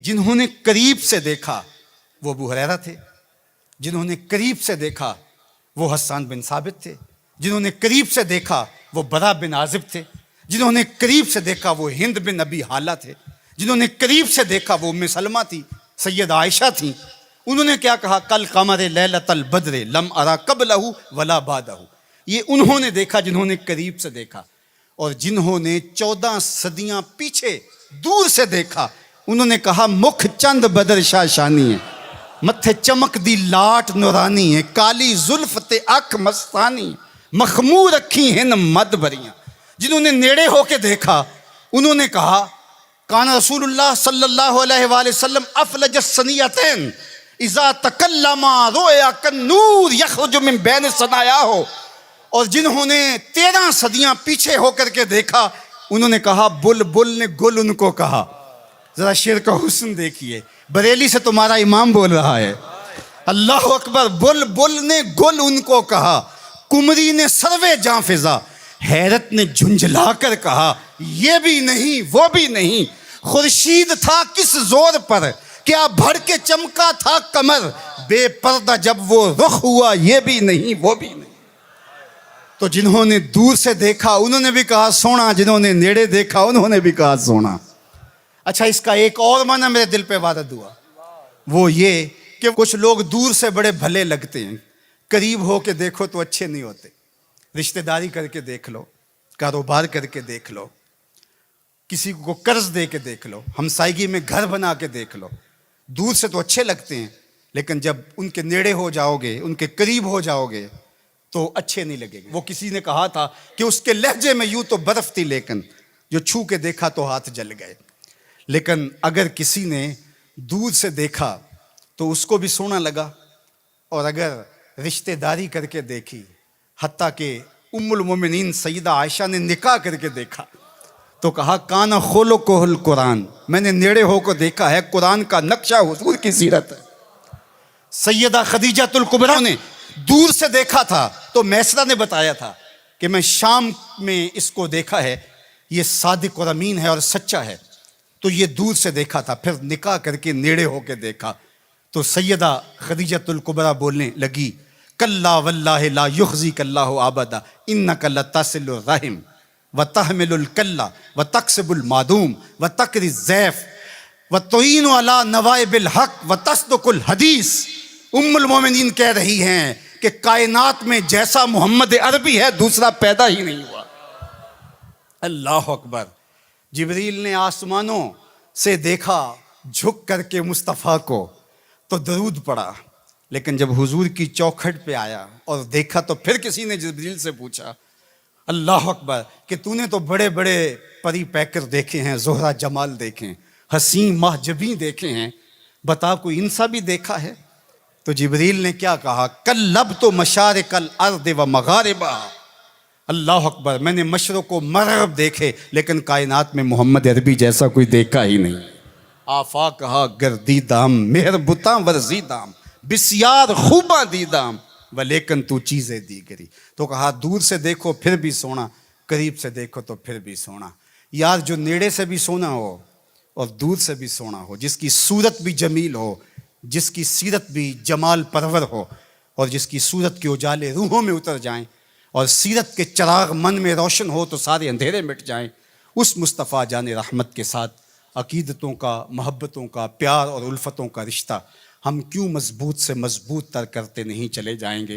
جنہوں نے قریب سے دیکھا وہ ابو ہریرہ تھے، جنہوں نے قریب سے دیکھا وہ حسان بن ثابت تھے، جنہوں نے قریب سے دیکھا وہ برا بن عازب تھے، جنہوں نے قریب سے دیکھا وہ ہند بن ابی حالہ تھے، جنہوں نے قریب سے دیکھا وہ ام سلمہ تھی، سید عائشہ تھیں۔ انہوں نے کیا کہا؟ کل قمر لیلۃ البدر لم ارا قبلہ ولا بعدہ۔ یہ انہوں نے دیکھا جنہوں نے قریب سے دیکھا، اور جنہوں نے 14 صدیاں پیچھے دور سے دیکھا انہوں نے کہا مکھ چند بدر شاہ شانی ہے، متھے چمک دی لاٹ نورانی ہے، کالی زلف تے اکھ مستانی، مخمور رکھی ہن مد بریاں۔ جنہوں نے نیڑے ہو کے دیکھا انہوں نے کہا کان رسول اللہ صلی اللہ علیہ وآلہ وسلم افلج الثنیتین اذا تکلم رؤیا کالنور یخرج من بین ثنایاہ۔ اور جنہوں نے 13 صدیاں پیچھے ہو کر کے دیکھا انہوں نے کہا بلبل نے گل ان کو کہا۔ ذرا شعر کا حسن دیکھیے، بریلی سے تمہارا امام بول رہا ہے، اللہ اکبر۔ بلبل نے گل ان کو کہا، کمری نے سروے جاں فضا، حیرت نے جھنجھلا کر کہا یہ بھی نہیں وہ بھی نہیں، خورشید تھا کس زور پر، کیا بھڑ کے چمکا تھا کمر، بے پردہ جب وہ رخ ہوا یہ بھی نہیں وہ بھی نہیں۔ تو جنہوں نے دور سے دیکھا انہوں نے بھی کہا سونا، جنہوں نے نیڑے دیکھا انہوں نے بھی کہا سونا۔ اچھا، اس کا ایک اور معنی میرے دل پہ وارد ہوا، وہ یہ کہ کچھ لوگ دور سے بڑے بھلے لگتے ہیں، قریب ہو کے دیکھو تو اچھے نہیں ہوتے۔ رشتہ داری کر کے دیکھ لو، کاروبار کر کے دیکھ لو، کسی کو قرض دے کے دیکھ لو، ہمسائیگی میں گھر بنا کے دیکھ لو، دور سے تو اچھے لگتے ہیں لیکن جب ان کے نیڑے ہو جاؤ گے، ان کے قریب ہو جاؤ گے تو اچھے نہیں لگیں گے۔ وہ کسی نے کہا تھا کہ اس کے لہجے میں یوں تو برف تھی لیکن جو چھو کے دیکھا تو ہاتھ جل گئے۔ لیکن اگر کسی نے دور سے دیکھا تو اس کو بھی سونا لگا، اور اگر رشتہ داری کر کے دیکھی، حتیٰ کہ ام المومنین سیدہ عائشہ نے نکاح کر کے دیکھا تو کہا کانا خلقہ القرآن، میں نے نیڑے ہو کو دیکھا ہے، قرآن کا نقشہ حضور کی سیرت ہے۔ سیدہ خدیجہ الکبریٰ نے دور سے دیکھا تھا تو میسرہ نے بتایا تھا کہ میں شام میں اس کو دیکھا ہے، یہ صادق اور امین ہے اور سچا ہے، تو یہ دور سے دیکھا تھا، پھر نکاح کر کے نیڑے ہو کے دیکھا تو سیدہ خدیجہ الکبریٰ بولنے لگی کلا واللہ لا یخزیک اللہ ابدا انک لتصل الرحم وتحمل الکلا وتکسب المعدوم وتقری الضیف وتعین علی نوائب الحق وتصدق الحدیث۔ ام المومنین کہہ رہی ہیں کہ کائنات میں جیسا محمد عربی ہے دوسرا پیدا ہی نہیں ہوا۔ اللہ اکبر۔ جبریل نے آسمانوں سے دیکھا جھک کر کے مصطفیٰ کو تو درود پڑھا، لیکن جب حضور کی چوکھٹ پہ آیا اور دیکھا تو پھر کسی نے جبریل سے پوچھا اللہ اکبر کہ تو نے تو بڑے بڑے پری پیکر دیکھے ہیں، زہرہ جمال دیکھے ہیں، حسین ماہ جبیں دیکھے ہیں، بتا کوئی انسا بھی دیکھا ہے؟ تو جبریل نے کیا کہا کلبت مشارق الارض و مغاربہا۔ اللہ اکبر، میں نے مشرق و مغرب دیکھے لیکن کائنات میں محمد عربی جیسا کوئی دیکھا ہی نہیں۔ آفاق کہا گردیدام مہر بتاں ورزیدام بسیار خوباں دیدام ولیکن تو چیزیں دیگری۔ تو کہا دور سے دیکھو پھر بھی سونا، قریب سے دیکھو تو پھر بھی سونا۔ یار جو نیڑے سے بھی سونا ہو اور دور سے بھی سونا ہو، جس کی صورت بھی جمیل ہو، جس کی سیرت بھی جمال پرور ہو، اور جس کی صورت کے اجالے روحوں میں اتر جائیں اور سیرت کے چراغ من میں روشن ہو تو سارے اندھیرے مٹ جائیں، اس مصطفیٰ جان رحمت کے ساتھ عقیدتوں کا، محبتوں کا، پیار اور الفتوں کا رشتہ ہم کیوں مضبوط سے مضبوط تر کرتے نہیں چلے جائیں گے؟